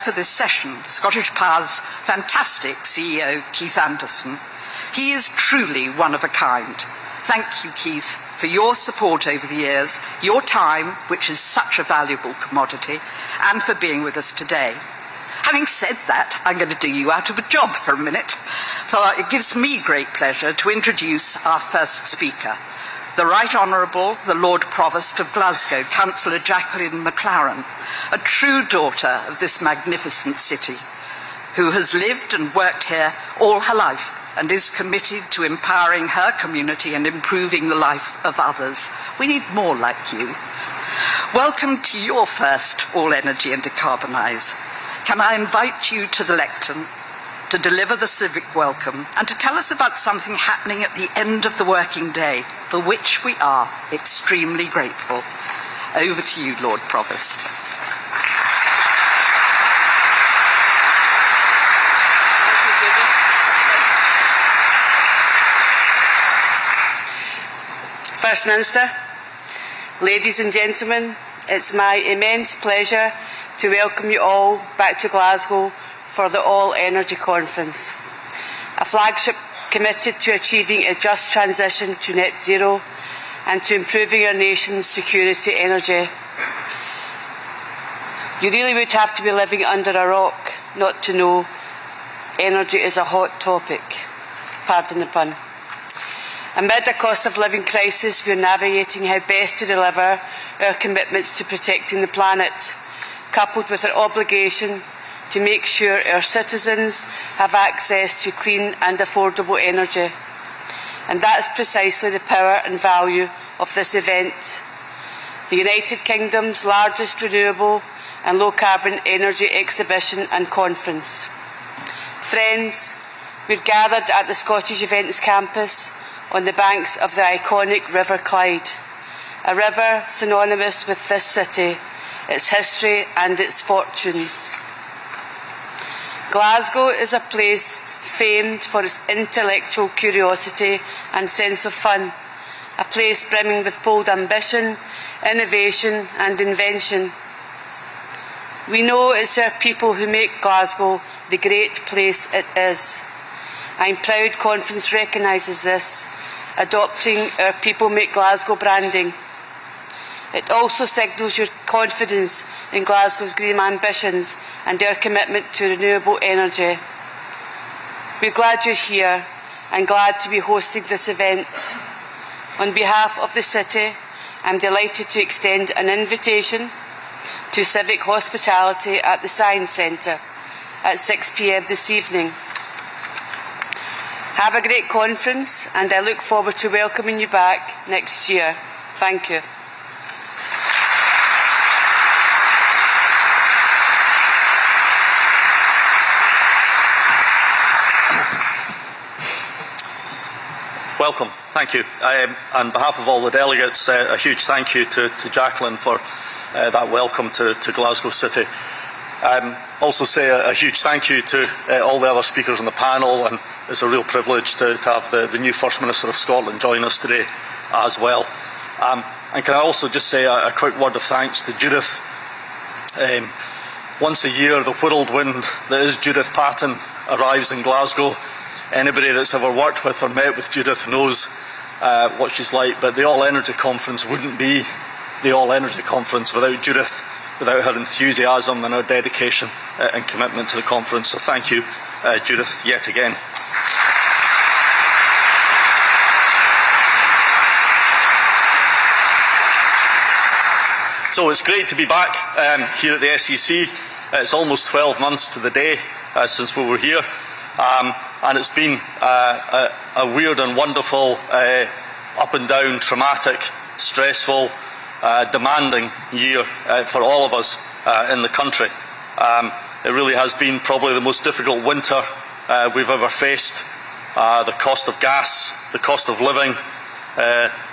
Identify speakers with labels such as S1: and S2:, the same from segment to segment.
S1: for this session, Scottish Power's fantastic CEO, Keith Anderson. He is truly one of a kind. Thank you, Keith, for your support over the years, your time, which is such a valuable commodity, and for being with us today. Having said that, I'm going to do you out of a job for a minute, for it gives me great pleasure to introduce our first speaker, the Right Honourable, the Lord Provost of Glasgow, Councillor Jacqueline McLaren, a true daughter of this magnificent city, who has lived and worked here all her life and is committed to empowering her community and improving the life of others. We need more like you. Welcome to your first All Energy and Decarbonise. Can I invite you to the lectern to deliver the civic welcome and to tell us about something happening at the end of the working day, for which we are extremely grateful. Over to you, Lord Provost.
S2: First Minister, ladies and gentlemen, it's my immense pleasure to welcome you all back to Glasgow for the All Energy Conference, a flagship committed to achieving a just transition to net zero and to improving our nation's security energy. You really would have to be living under a rock not to know energy is a hot topic, pardon the pun. Amid a cost of living crisis, we are navigating how best to deliver our commitments to protecting the planet, coupled with our obligation to make sure our citizens have access to clean and affordable energy. And that is precisely the power and value of this event, the United Kingdom's largest renewable and low-carbon energy exhibition and conference. Friends, we're gathered at the Scottish Events Campus on the banks of the iconic River Clyde, a river synonymous with this city, its history and its fortunes. Glasgow is a place famed for its intellectual curiosity and sense of fun, a place brimming with bold ambition, innovation and invention. We know it's our people who make Glasgow the great place it is. I'm proud Conference recognises this, adopting our People Make Glasgow branding. It also signals your confidence in Glasgow's green ambitions and our commitment to renewable energy. We're glad you're here and glad to be hosting this event. On behalf of the City, I'm delighted to extend an invitation to Civic hospitality at the Science Centre at 6 p.m. this evening. Have a great conference, and I look forward to welcoming you back next year. Thank you.
S3: Welcome. Thank you. On behalf of all the delegates, a huge thank you to Jacqueline for that welcome to Glasgow City. Also say a huge thank you to all the other speakers on the panel, and it's a real privilege to have the new First Minister of Scotland join us today as well. And can I also just say a quick word of thanks to Judith. Once a year, the whirlwind that is Judith Patton arrives in Glasgow. Anybody that's ever worked with or met with Judith knows what she's like, but the All Energy Conference wouldn't be the All Energy Conference without Judith, without her enthusiasm and her dedication and commitment to the conference. So thank you, Judith, yet again. So it's great to be back here at the SEC. It's almost 12 months to the day since we were here. And it's been a weird and wonderful, up and down, traumatic, stressful, demanding year for all of us in the country. It really has been probably the most difficult winter we've ever faced. The cost of gas, the cost of living,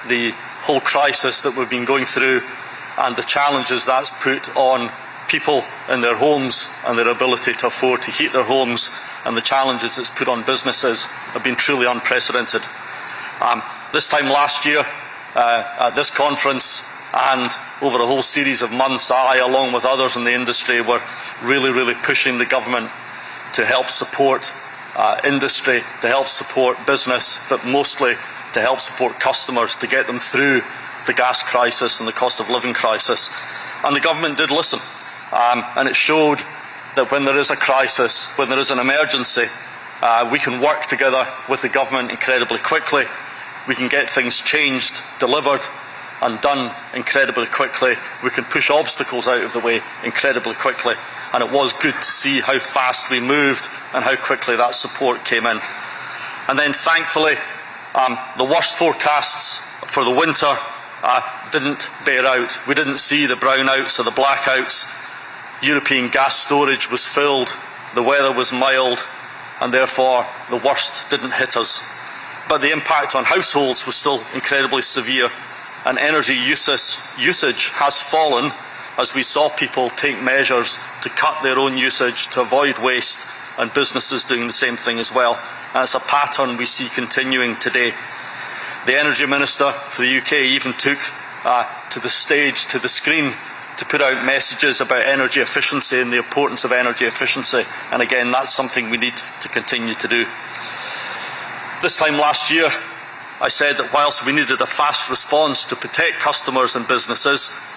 S3: the whole crisis that we've been going through, and the challenges that's put on people in their homes and their ability to afford to heat their homes, and the challenges it's put on businesses have been truly unprecedented. This time last year, at this conference, and over a whole series of months, I, along with others in the industry, were really pushing the government to help support industry, to help support business, but mostly to help support customers, to get them through the gas crisis and the cost of living crisis. And the government did listen. And it showed that when there is a crisis, when there is an emergency, we can work together with the government incredibly quickly. We can get things changed, delivered and done incredibly quickly. We can push obstacles out of the way incredibly quickly. And it was good to see how fast we moved and how quickly that support came in. And then thankfully, the worst forecasts for the winter didn't bear out. We didn't see the brownouts or the blackouts. European gas storage was filled, the weather was mild, and therefore the worst didn't hit us. But the impact on households was still incredibly severe, and energy usage has fallen as we saw people take measures to cut their own usage, to avoid waste, and businesses doing the same thing as well. And it's a pattern we see continuing today. The Energy Minister for the UK even took to the stage, to the screen, to put out messages about energy efficiency and the importance of energy efficiency. And again, that's something we need to continue to do. This time last year, I said that whilst we needed a fast response to protect customers and businesses,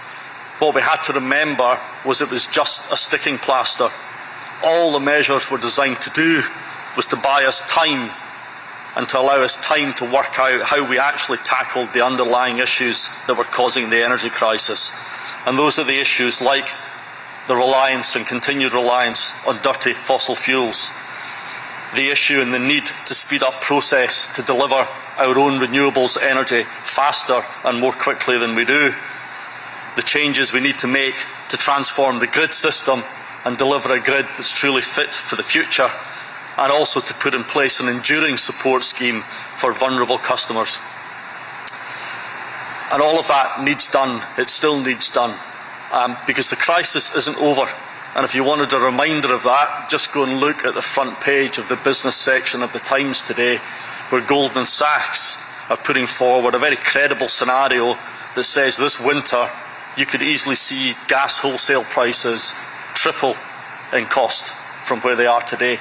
S3: what we had to remember was it was just a sticking plaster. All the measures were designed to do was to buy us time and to allow us time to work out how we actually tackled the underlying issues that were causing the energy crisis. And those are the issues like the reliance and continued reliance on dirty fossil fuels, the issue and the need to speed up process to deliver our own renewables energy faster and more quickly than we do, the changes we need to make to transform the grid system and deliver a grid that's truly fit for the future, and also to put in place an enduring support scheme for vulnerable customers. And all of that needs done. It still needs done, because the crisis isn't over. And if you wanted a reminder of that, just go and look at the front page of the business section of the Times today, where Goldman Sachs are putting forward a very credible scenario that says this winter you could easily see gas wholesale prices triple in cost from where they are today,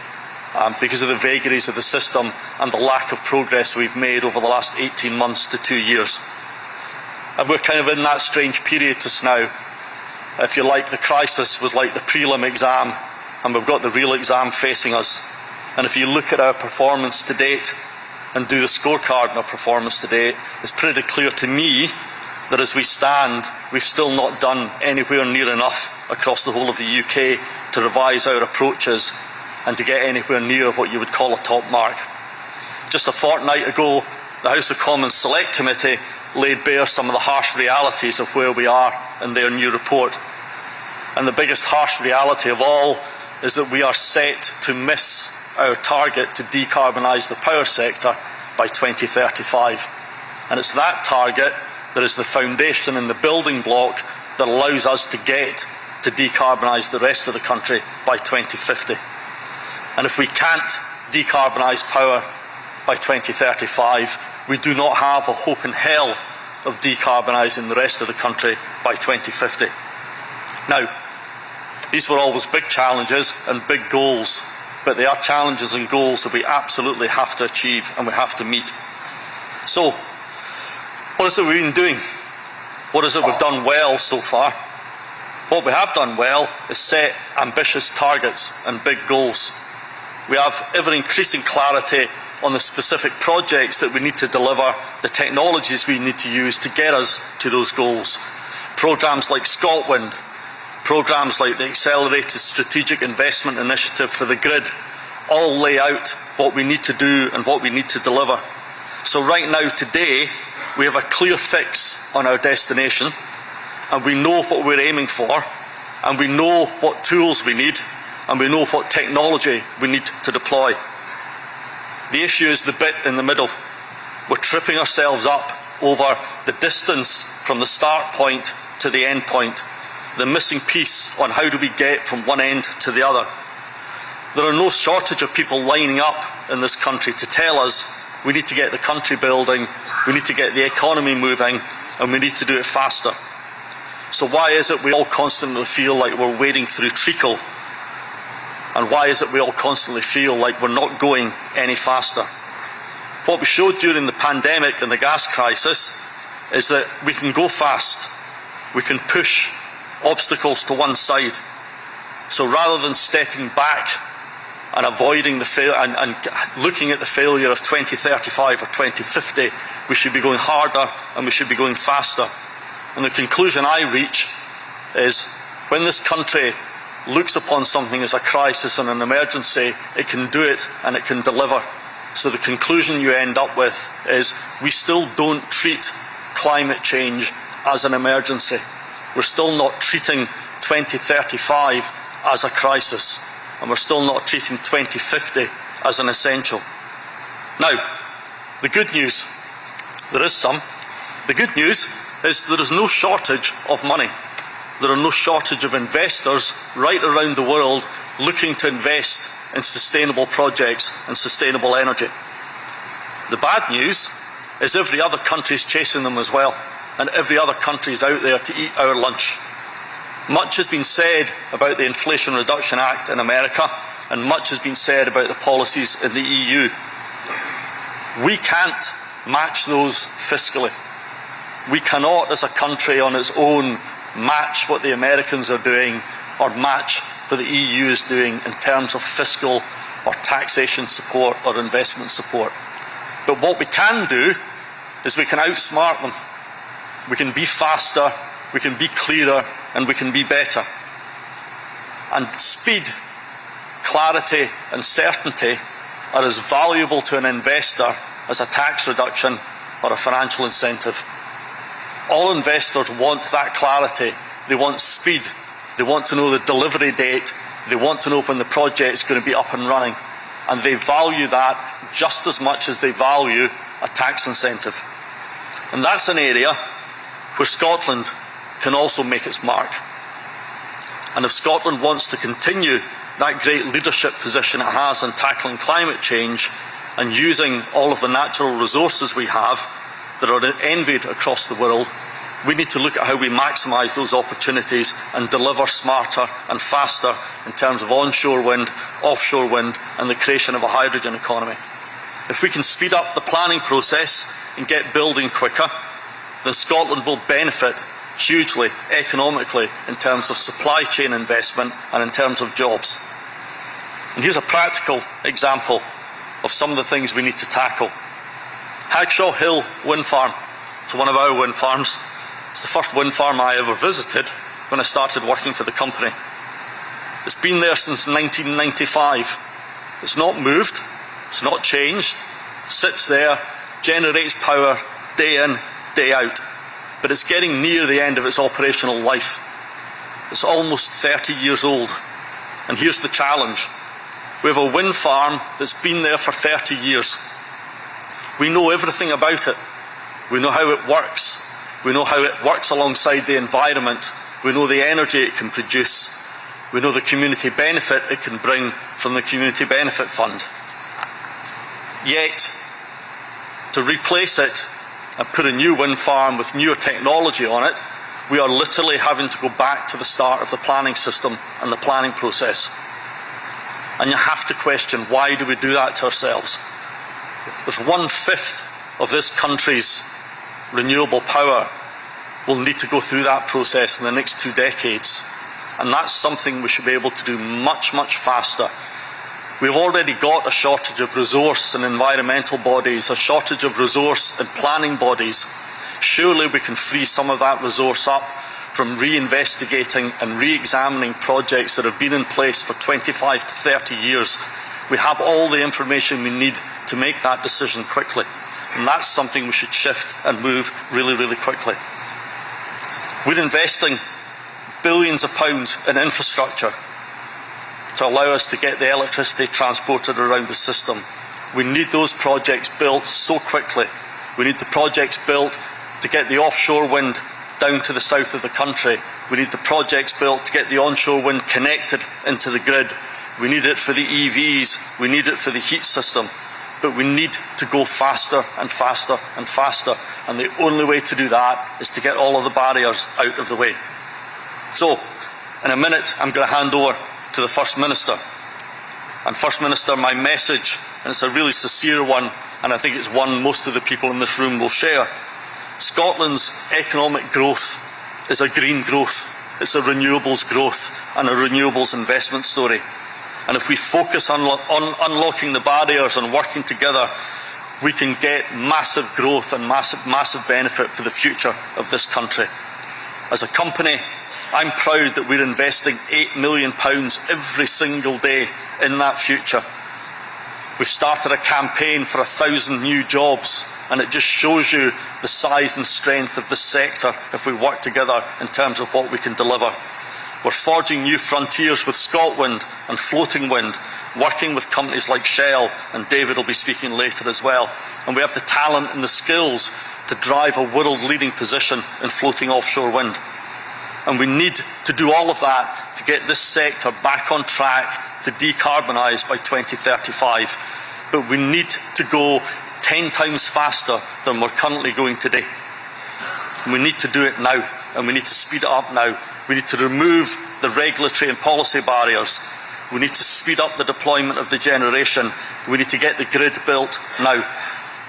S3: because of the vagaries of the system and the lack of progress we've made over the last 18 months to 2 years. And we're kind of in that strange period just now. If you like, the crisis was like the prelim exam, and we've got the real exam facing us. And if you look at our performance to date and do the scorecard on our performance to date, it's pretty clear to me that as we stand, we've still not done anywhere near enough across the whole of the UK to revise our approaches and to get anywhere near what you would call a top mark. Just a fortnight ago, the House of Commons Select Committee laid bare some of the harsh realities of where we are in their new report. And the biggest harsh reality of all is that we are set to miss our target to decarbonise the power sector by 2035. And it's that target that is the foundation and the building block that allows us to get to decarbonise the rest of the country by 2050. And if we can't decarbonise power by 2035, we do not have a hope in hell of decarbonising the rest of the country by 2050. Now, these were always big challenges and big goals, but they are challenges and goals that we absolutely have to achieve and we have to meet. So, what is it we've been doing? What is it we've done well so far? What we have done well is set ambitious targets and big goals. We have ever-increasing clarity on the specific projects that we need to deliver, the technologies we need to use to get us to those goals. Programmes like ScotWind, programmes like the Accelerated Strategic Investment Initiative for the Grid, all lay out what we need to do and what we need to deliver. So right now, today, we have a clear fix on our destination, and we know what we're aiming for, and we know what tools we need, and we know what technology we need to deploy. The issue is the bit in the middle. We're tripping ourselves up over the distance from the start point to the end point, the missing piece on how do we get from one end to the other. There are no shortage of people lining up in this country to tell us we need to get the country building, we need to get the economy moving, and we need to do it faster. So why is it we all constantly feel like we're wading through treacle And why is it we all constantly feel like we're not going any faster? What we showed during the pandemic and the gas crisis is that we can go fast. We can push obstacles to one side. So rather than stepping back and avoiding the and looking at the failure of 2035 or 2050, we should be going harder and we should be going faster. And the conclusion I reach is when this country looks upon something as a crisis and an emergency, it can do it and it can deliver. So the conclusion you end up with is we still don't treat climate change as an emergency. We're still not treating 2035 as a crisis, and we're still not treating 2050 as an essential. Now, the good news, there is some. The good news is there is no shortage of money. There are no shortage of investors right around the world looking to invest in sustainable projects and sustainable energy. The bad news is every other country is chasing them as well, and every other country is out there to eat our lunch. Much has been said about the Inflation Reduction Act in America, and much has been said about the policies in the EU. We can't match those fiscally. We cannot, as a country on its own, match what the Americans are doing or match what the EU is doing in terms of fiscal or taxation support or investment support. But what we can do is we can outsmart them. We can be faster, we can be clearer, and we can be better. And speed, clarity, and certainty are as valuable to an investor as a tax reduction or a financial incentive. All investors want that clarity. They want speed. They want to know the delivery date. They want to know when the project is going to be up and running. And they value that just as much as they value a tax incentive. And that's an area where Scotland can also make its mark. And if Scotland wants to continue that great leadership position it has in tackling climate change and using all of the natural resources we have that are envied across the world, we need to look at how we maximise those opportunities and deliver smarter and faster in terms of onshore wind, offshore wind, and the creation of a hydrogen economy. If we can speed up the planning process and get building quicker, then Scotland will benefit hugely economically in terms of supply chain investment and in terms of jobs. And here's a practical example of some of the things we need to tackle. Hagshaw Hill Wind Farm, it's one of our wind farms. It's the first wind farm I ever visited when I started working for the company. It's been there since 1995. It's not moved, it's not changed, it sits there, generates power day in, day out. But it's getting near the end of its operational life. It's almost 30 years old. And here's the challenge. We have a wind farm that's been there for 30 years. We know everything about it. We know how it works. We know how it works alongside the environment. We know the energy it can produce. We know the community benefit it can bring from the Community Benefit Fund. Yet, to replace it and put a new wind farm with newer technology on it, we are literally having to go back to the start of the planning system and the planning process. And you have to question, why do we do that to ourselves? There's 1/5 of this country's renewable power will need to go through that process in the next 2 decades. And that's something we should be able to do much, much faster. We've already got a shortage of resource in environmental bodies, a shortage of resource in planning bodies. Surely we can free some of that resource up from reinvestigating and re-examining projects that have been in place for 25 to 30 years. We have all the information we need to make that decision quickly. And that's something we should shift and move really, really quickly. We're investing billions of pounds in infrastructure to allow us to get the electricity transported around the system. We need those projects built so quickly. We need the projects built to get the offshore wind down to the south of the country. We need the projects built to get the onshore wind connected into the grid. We need it for the EVs. We need it for the heat system. But we need to go faster and faster and faster. And the only way to do that is to get all of the barriers out of the way. So, in a minute, I'm going to hand over to the First Minister. And First Minister, my message, and it's a really sincere one, and I think it's one most of the people in this room will share. Scotland's economic growth is a green growth. It's a renewables growth and a renewables investment story. And if we focus on unlocking the barriers and working together, we can get massive growth and massive benefit for the future of this country. As a company, I'm proud that we're investing £8 million every single day in that future. We've started a campaign for 1,000 new jobs, and it just shows you the size and strength of this sector if we work together in terms of what we can deliver. We're forging new frontiers with ScotWind and floating wind, working with companies like Shell, and David will be speaking later as well. And we have the talent and the skills to drive a world-leading position in floating offshore wind. And we need to do all of that to get this sector back on track to decarbonise by 2035. But we need to go 10 times faster than we're currently going today. And we need to do it now, and we need to speed it up now. We need to remove the regulatory and policy barriers. We need to speed up the deployment of the generation. We need to get the grid built now.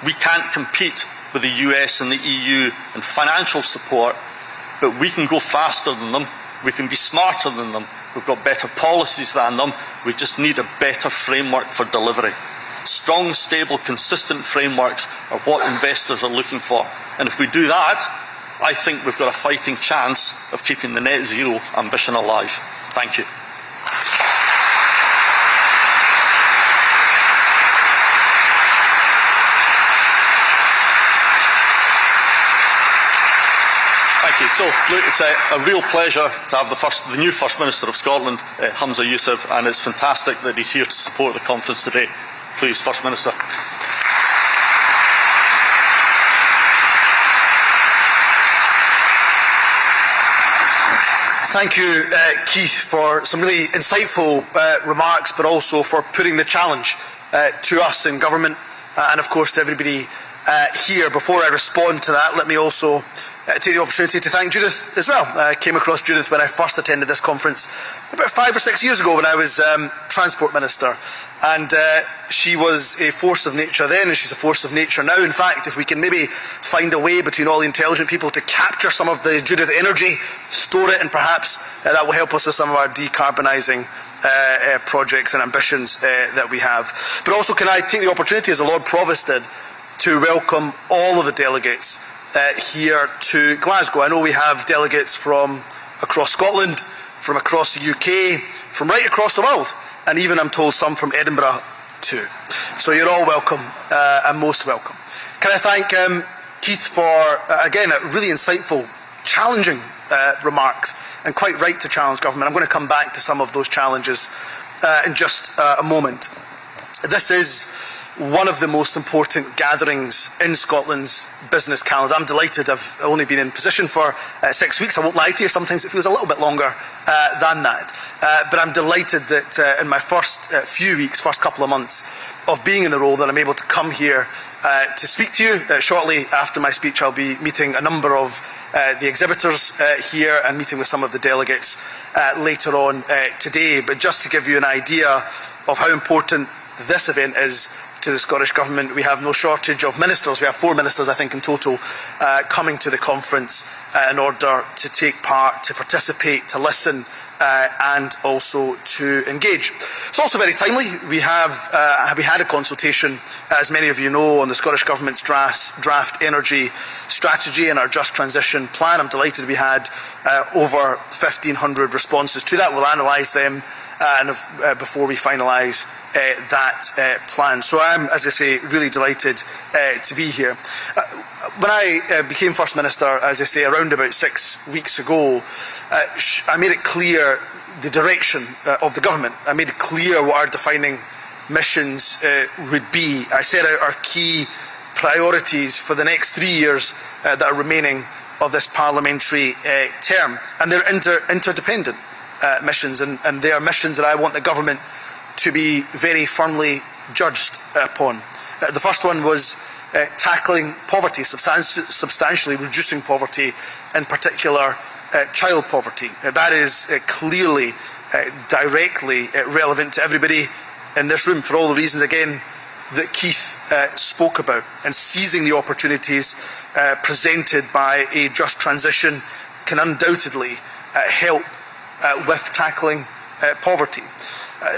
S3: We can't compete with the US and the EU in financial support, but we can go faster than them. We can be smarter than them. We've got better policies than them. We just need a better framework for delivery. Strong, stable, consistent frameworks are what investors are looking for. And if we do that, I think we've got a fighting chance of keeping the net zero ambition alive. Thank you. Thank you. So, look, it's a real pleasure to have the new First Minister of Scotland, Humza Yousaf, and it's fantastic that he's here to support the conference today. Please, First Minister.
S4: Thank you, Keith, for some really insightful remarks, but also for putting the challenge to us in government and, of course, to everybody here. Before I respond to that, let me also take the opportunity to thank Judith as well. I came across Judith when I first attended this conference about 5 or 6 years ago when I was Transport Minister. And she was a force of nature then, and she's a force of nature now. In fact, if we can maybe find a way between all the intelligent people to capture some of the Judith energy, store it, and perhaps that will help us with some of our decarbonising projects and ambitions that we have. But also, can I take the opportunity, as the Lord Provost did, to welcome all of the delegates here to Glasgow. I know we have delegates from across Scotland, from across the UK, from right across the world, and even, I'm told, some from Edinburgh too. So you're all welcome, and most welcome. Can I thank Keith for, again, a really insightful, challenging remarks, and quite right to challenge government. I'm going to come back to some of those challenges in just a moment. This is one of the most important gatherings in Scotland's business calendar. I'm delighted. I've only been in position for 6 weeks. I won't lie to you, sometimes it feels a little bit longer than that. But I'm delighted that in my first few weeks, first couple of months of being in the role, that I'm able to come here to speak to you. Shortly after my speech, I'll be meeting a number of the exhibitors here and meeting with some of the delegates later on today. But just to give you an idea of how important this event is to the Scottish Government, we have no shortage of ministers. We have 4 ministers, I think, in total, coming to the conference in order to take part, to participate, to listen, and also to engage. It's also very timely. We had a consultation, as many of you know, on the Scottish Government's draft energy strategy and our Just Transition plan. I'm delighted we had over 1,500 responses to that. We'll analyse them before we finalise that plan. So I'm, as I say, really delighted to be here. When I became First Minister, as I say, around about 6 weeks ago, I made it clear the direction of the government. I made it clear what our defining missions would be. I set out our key priorities for the next 3 years that are remaining of this parliamentary term. And they're interdependent missions, and they are missions that I want the government to be very firmly judged upon. The first one was tackling poverty, substantially reducing poverty, in particular child poverty. That is clearly directly relevant to everybody in this room for all the reasons, again, that Keith spoke about, and seizing the opportunities presented by a just transition can undoubtedly help with tackling poverty.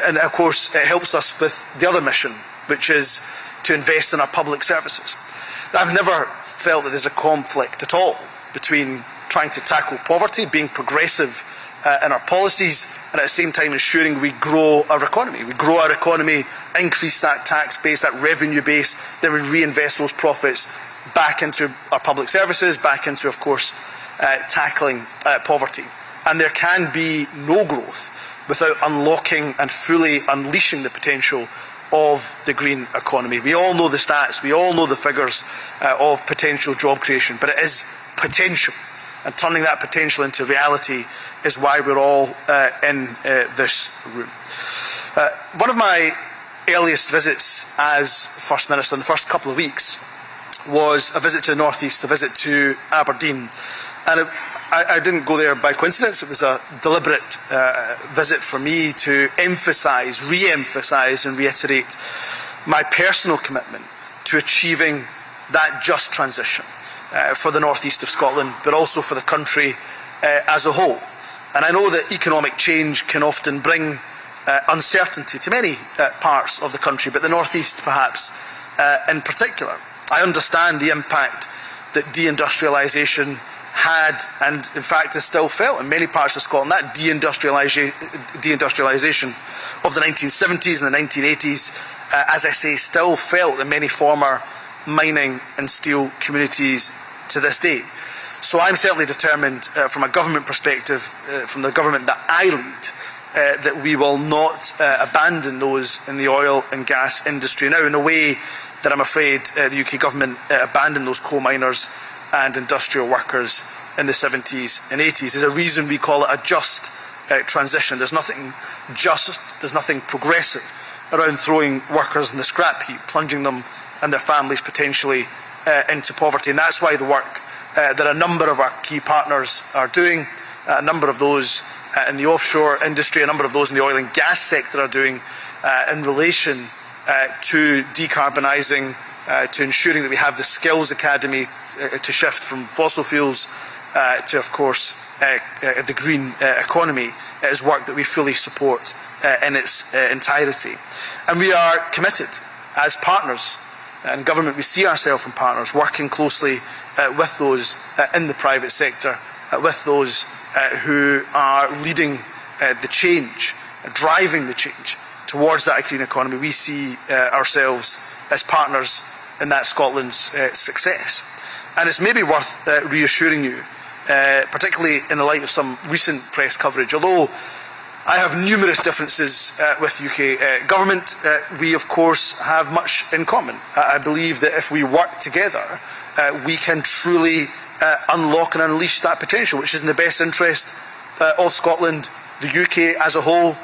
S4: And of course, it helps us with the other mission, which is to invest in our public services. I've never felt that there's a conflict at all between trying to tackle poverty, being progressive in our policies, and at the same time ensuring we grow our economy. We grow our economy, increase that tax base, that revenue base, then we reinvest those profits back into our public services, back into, of course, tackling poverty. And there can be no growth without unlocking and fully unleashing the potential of the green economy. We all know the stats, we all know the figures of potential job creation, but it is potential. And turning that potential into reality is why we're all in this room. One of my earliest visits as First Minister in the first couple of weeks was a visit to the North East, a visit to Aberdeen. And I didn't go there by coincidence. It was a deliberate visit for me to emphasise, re-emphasise and reiterate my personal commitment to achieving that just transition for the North East of Scotland, but also for the country as a whole. And I know that economic change can often bring uncertainty to many parts of the country, but the North East perhaps in particular. I understand the impact that deindustrialisation had, and in fact is still felt in many parts of Scotland. That deindustrialisation of the 1970s and the 1980s, as I say, still felt in many former mining and steel communities to this day. So I'm certainly determined from a government perspective, from the government that I lead, that we will not abandon those in the oil and gas industry now in a way that I'm afraid the UK government abandoned those coal miners and industrial workers in the 70s and 80s. There's a reason we call it a just transition. There's nothing just, there's nothing progressive around throwing workers in the scrap heap, plunging them and their families potentially into poverty. And that's why the work that a number of our key partners are doing, a number of those in the offshore industry, a number of those in the oil and gas sector are doing in relation to decarbonising, to ensuring that we have the skills academy to shift from fossil fuels to, of course, the green economy, is work that we fully support in its entirety. And we are committed as partners. In government, we see ourselves as partners, working closely with those in the private sector, with those who are leading the change, driving the change towards that green economy. We see ourselves as partners in that Scotland's success. And it's maybe worth reassuring you, particularly in the light of some recent press coverage. Although I have numerous differences with UK government, we of course have much in common. I believe that if we work together, we can truly unlock and unleash that potential, which is in the best interest of Scotland, the UK as a whole,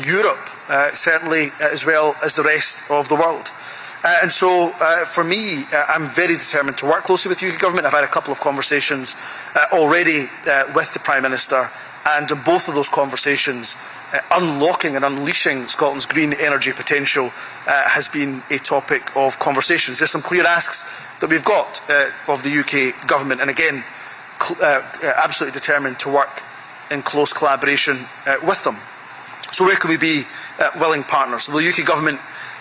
S4: Europe certainly, as well as the rest of the world. And so for me, I'm very determined to work closely with UK government. I've had a couple of conversations already with the Prime Minister, and in both of those conversations, unlocking and unleashing Scotland's green energy potential has been a topic of conversations. There's some clear asks that we've got of the UK government, and again, absolutely determined to work in close collaboration with them. So where can we be willing partners? Well, the UK government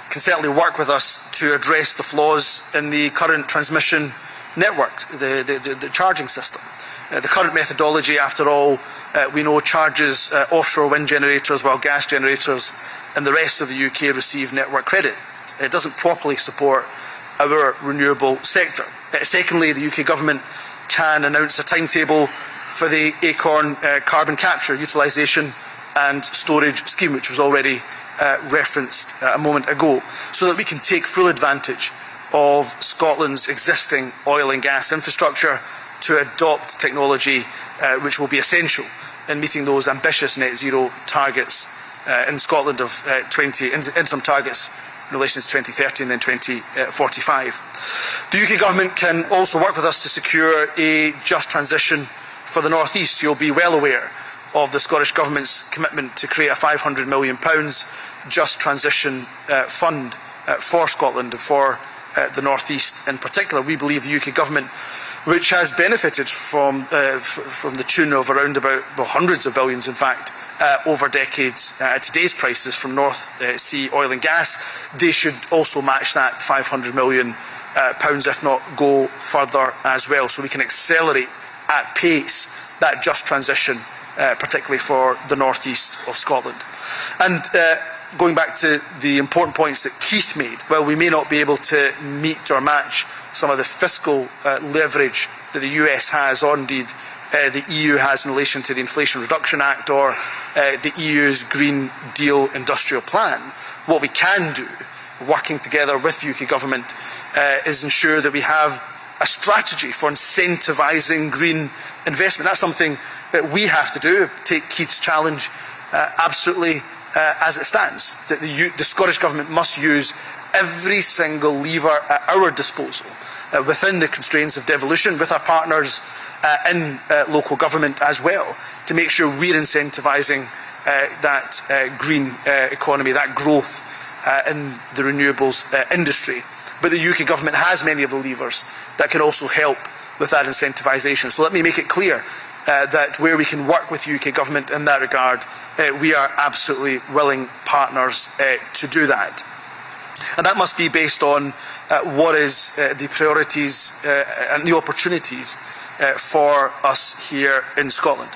S4: can certainly work with us to address the flaws in the current transmission network, the charging system. The current methodology, after all, we know charges offshore wind generators while gas generators and the rest of the UK receive network credit. It doesn't properly support our renewable sector. Secondly, the UK government can announce a timetable for the Acorn carbon capture, utilisation and storage scheme, which was already referenced a moment ago, so that we can take full advantage of Scotland's existing oil and gas infrastructure to adopt technology which will be essential in meeting those ambitious net zero targets in Scotland of interim targets in relation to 2030 and then 2045. The UK government can also work with us to secure a just transition for the North East. You'll be well aware of the Scottish Government's commitment to create a £500 million Just Transition Fund for Scotland and for the North East in particular. We believe the UK government, which has benefited from the tune of around about hundreds of billions, in fact, over decades at today's prices from North Sea oil and gas, they should also match that £500 million, if not go further as well, so we can accelerate at pace that just transition, particularly for the North East of Scotland. And going back to the important points that Keith made, well, we may not be able to meet or match some of the fiscal leverage that the US has, or indeed the EU has in relation to the Inflation Reduction Act or the EU's Green Deal industrial plan. What we can do, working together with the UK government, is ensure that we have a strategy for incentivising green investment. That's something that we have to do. Take Keith's challenge absolutely as it stands. That the Scottish Government must use every single lever at our disposal within the constraints of devolution, with our partners in local government as well, to make sure we're incentivising that green economy, that growth in the renewables industry. But the UK government has many of the levers that can also help with that incentivisation. So let me make it clear that where we can work with the UK government in that regard, we are absolutely willing partners to do that. And that must be based on what is the priorities and the opportunities for us here in Scotland.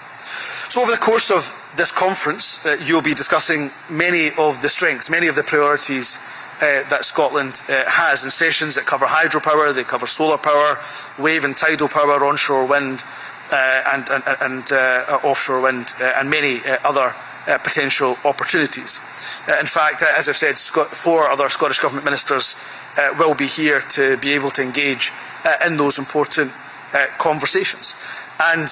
S4: So over the course of this conference, you'll be discussing many of the strengths, many of the priorities that Scotland has, in sessions that cover hydropower, they cover solar power, wave and tidal power, onshore wind and offshore wind, and many other potential opportunities. In fact, as I've said, 4 other Scottish Government ministers will be here to be able to engage in those important conversations. And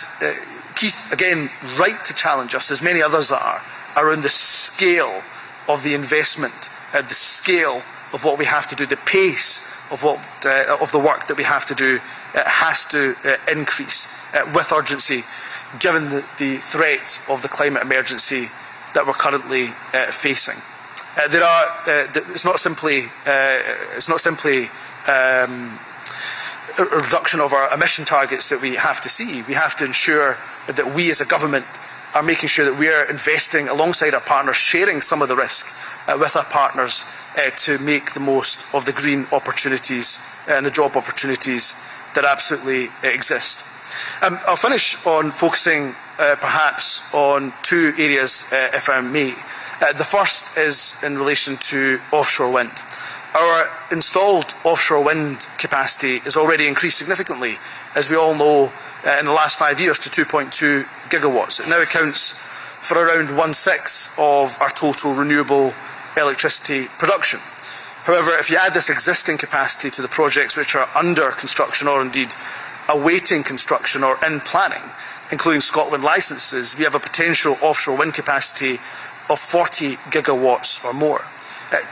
S4: Keith, again, right to challenge us, as many others are, around the scale of the investment, the scale of what we have to do, the pace of the work that we have to do has to increase with urgency, given the threat of the climate emergency that we're currently facing. It's not simply a reduction of our emission targets that we have to see. We have to ensure that we as a government are making sure that we are investing alongside our partners, sharing some of the risk with our partners to make the most of the green opportunities and the job opportunities that absolutely exist. I'll finish on focusing perhaps on 2 areas, if I may. The first is in relation to offshore wind. Our installed offshore wind capacity is already increased significantly, as we all know, in the last 5 years to 2.2 gigawatts. It now accounts for around 1/6 of our total renewable electricity production. However, if you add this existing capacity to the projects which are under construction or indeed awaiting construction or in planning, including Scotland licences, we have a potential offshore wind capacity of 40 gigawatts or more.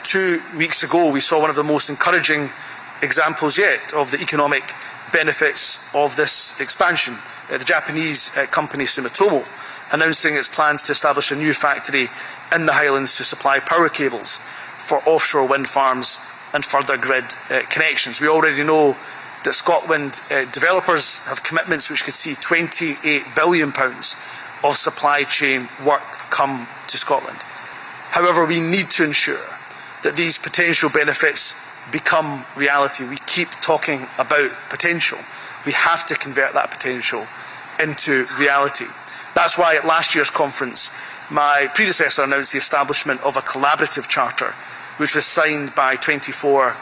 S4: 2 weeks ago, we saw one of the most encouraging examples yet of the economic benefits of this expansion. The Japanese company Sumitomo announcing its plans to establish a new factory in the Highlands to supply power cables for offshore wind farms and further grid connections. We already know that Scotland developers have commitments which could see £28 billion of supply chain work come to Scotland. However, we need to ensure that these potential benefits become reality. We keep talking about potential. We have to convert that potential into reality. That's why at last year's conference, my predecessor announced the establishment of a collaborative charter, which was signed by 24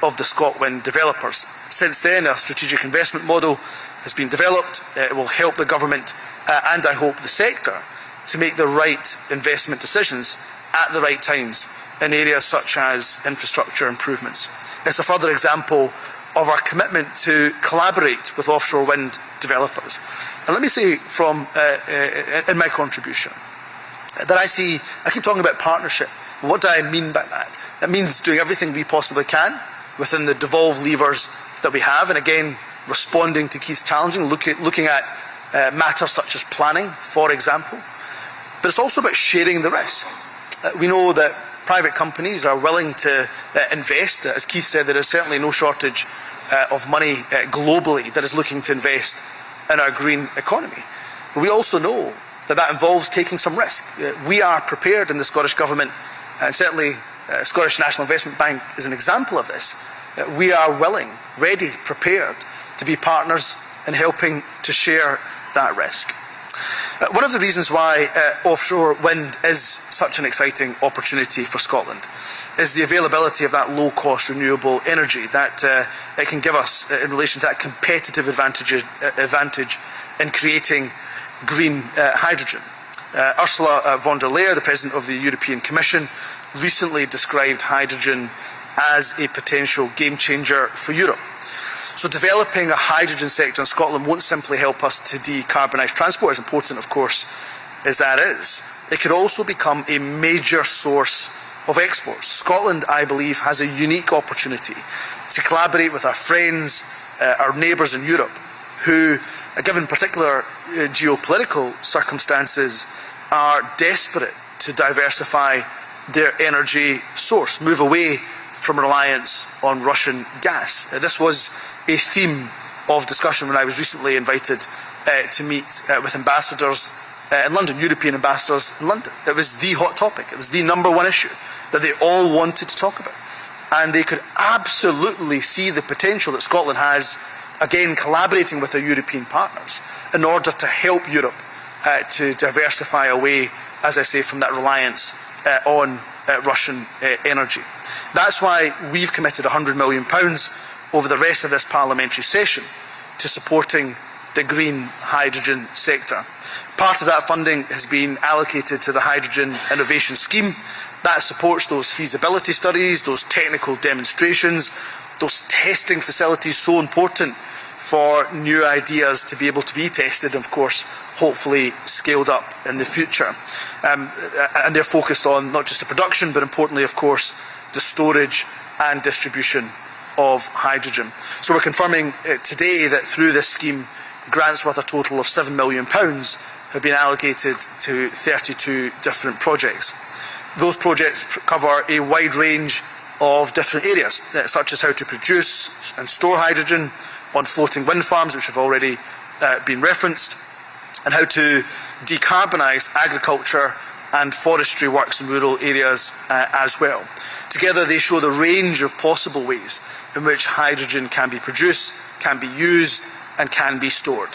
S4: of the ScotWind developers. Since then, a strategic investment model has been developed. It will help the government and I hope the sector to make the right investment decisions at the right times in areas such as infrastructure improvements. It's a further example of our commitment to collaborate with offshore wind developers. And let me say from in my contribution that I keep talking about partnership. What do I mean by that? That means doing everything we possibly can within the devolved levers that we have, and again, responding to Keith's challenging, looking at matters such as planning, for example. But it's also about sharing the risk. We know that private companies are willing to invest. As Keith said, there is certainly no shortage of money globally that is looking to invest in our green economy. But we also know that that involves taking some risk. We are prepared in the Scottish Government, and certainly Scottish National Investment Bank is an example of this. We are willing, ready, prepared to be partners in helping to share that risk. One of the reasons why offshore wind is such an exciting opportunity for Scotland is the availability of that low-cost renewable energy that it can give us in relation to that competitive advantage in creating green hydrogen. Ursula von der Leyen, the President of the European Commission, recently described hydrogen as a potential game changer for Europe. So developing a hydrogen sector in Scotland won't simply help us to decarbonise transport, as important of course as that is. It could also become a major source of exports. Scotland, I believe, has a unique opportunity to collaborate with our friends, our neighbours in Europe, who, given particular geopolitical circumstances, are desperate to diversify their energy source, move away from reliance on Russian gas. This was a theme of discussion when I was recently invited to meet with ambassadors in London, European ambassadors in London. It was the hot topic. It was the #1 issue that they all wanted to talk about. And they could absolutely see the potential that Scotland has, again, collaborating with our European partners in order to help Europe to diversify away, as I say, from that reliance on Russian energy. That's why we've committed £100 million over the rest of this parliamentary session to supporting the green hydrogen sector. Part of that funding has been allocated to the Hydrogen Innovation Scheme. That supports those feasibility studies, those technical demonstrations, those testing facilities so important for new ideas to be able to be tested and, of course, hopefully scaled up in the future. And they're focused on not just the production, but importantly, of course, the storage and distribution of hydrogen. So we're confirming today that through this scheme, grants worth a total of £7 million have been allocated to 32 different projects. Those projects cover a wide range of different areas, such as how to produce and store hydrogen on floating wind farms, which have already been referenced, and how to decarbonise agriculture and forestry works in rural areas as well. Together they show the range of possible ways in which hydrogen can be produced, can be used and can be stored.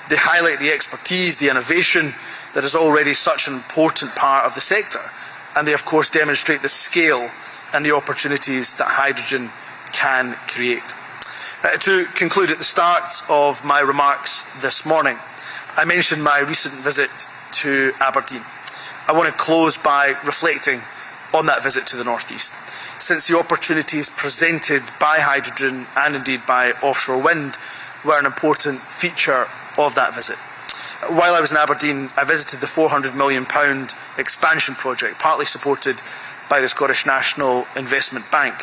S4: They highlight the expertise, the innovation that is already such an important part of the sector, and they of course demonstrate the scale and the opportunities that hydrogen can create. To conclude, at the start of my remarks this morning, I mentioned my recent visit to Aberdeen. I want to close by reflecting on that visit to the North East, since the opportunities presented by hydrogen and indeed by offshore wind were an important feature of that visit. While I was in Aberdeen, I visited the £400 million expansion project, partly supported by the Scottish National Investment Bank,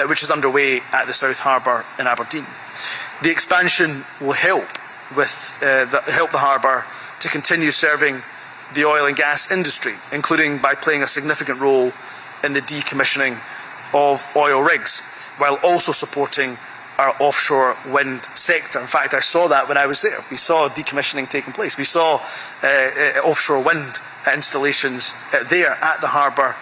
S4: which is underway at the South Harbour in Aberdeen. The expansion will help the harbour to continue serving the oil and gas industry, including by playing a significant role in the decommissioning of oil rigs, while also supporting our offshore wind sector. In fact, I saw that when I was there. We saw decommissioning taking place. We saw offshore wind installations there at the harbour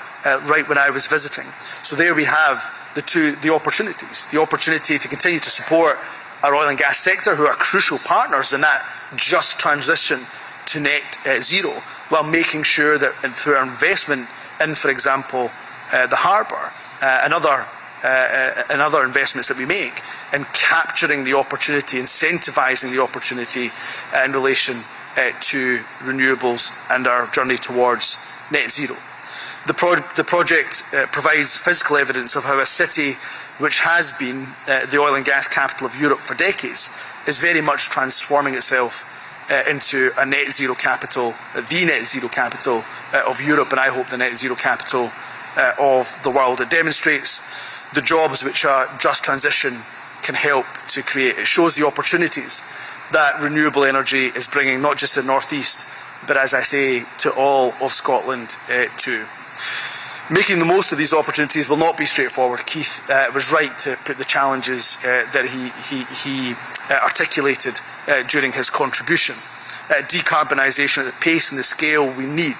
S4: right when I was visiting. So there we have the opportunity to continue to support our oil and gas sector, who are crucial partners in that just transition to net zero, while making sure that through our investment in, for example, the harbour and other investments that we make, and capturing the opportunity, incentivising the opportunity in relation to renewables and our journey towards net zero. The project provides physical evidence of how a city which has been the oil and gas capital of Europe for decades is very much transforming itself into a net zero capital, the net zero capital of Europe, and I hope the net zero capital of the world. It demonstrates the jobs which a just transition can help to create. It shows the opportunities that renewable energy is bringing, not just to the North East, but as I say, to all of Scotland too. Making the most of these opportunities will not be straightforward. Keith was right to put the challenges that he articulated during his contribution. Decarbonisation at the pace and the scale we need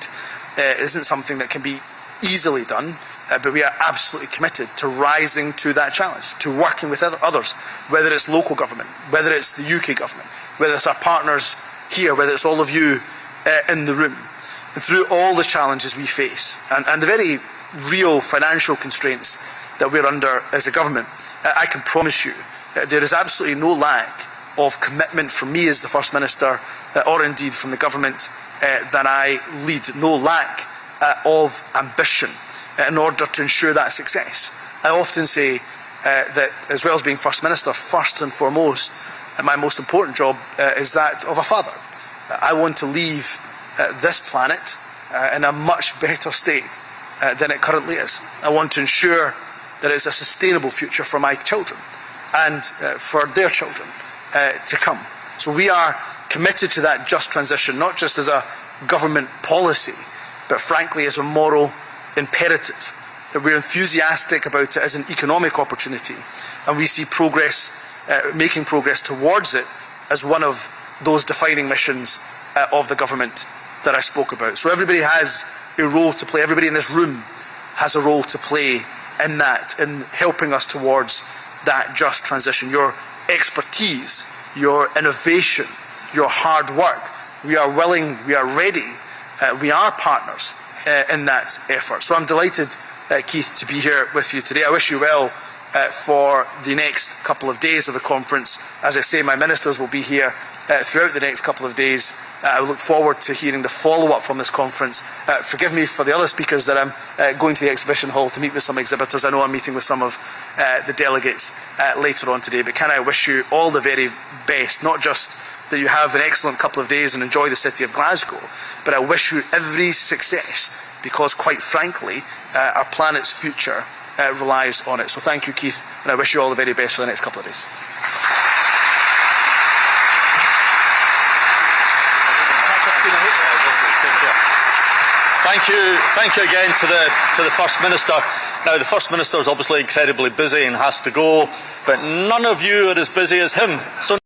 S4: isn't something that can be easily done, but we are absolutely committed to rising to that challenge, to working with others, whether it's local government, whether it's the UK government, whether it's our partners here, whether it's all of you in the room. And through all the challenges we face and the very real financial constraints that we're under as a government, I can promise you there is absolutely no lack of commitment from me as the First Minister, or indeed from the government that I lead, no lack of ambition in order to ensure that success. I often say that as well as being First Minister, first and foremost, my most important job is that of a father. I want to leave this planet in a much better state than it currently is. I want to ensure that it's a sustainable future for my children and for their children to come. So we are committed to that just transition, not just as a government policy, but frankly as a moral imperative. That we're enthusiastic about it as an economic opportunity, and we see progress, making progress towards it as one of those defining missions of the government that I spoke about. So everybody has a role to play. Everybody in this room has a role to play in that, in helping us towards that just transition. Your expertise, your innovation, your hard work. We are willing, we are ready, we are partners in that effort. So I'm delighted, Keith, to be here with you today. I wish you well for the next couple of days of the conference. As I say, my ministers will be here throughout the next couple of days. I look forward to hearing the follow-up from this conference. Forgive me for the other speakers that I'm going to the exhibition hall to meet with some exhibitors. I know I'm meeting with some of the delegates later on today, but can I wish you all the very best, not just that you have an excellent couple of days and enjoy the city of Glasgow, but I wish you every success, because quite frankly, our planet's future relies on it. So thank you, Keith, and I wish you all the very best for the next couple of days.
S3: Thank you again to the First Minister. Now, the First Minister is obviously incredibly busy and has to go, but none of you are as busy as him. So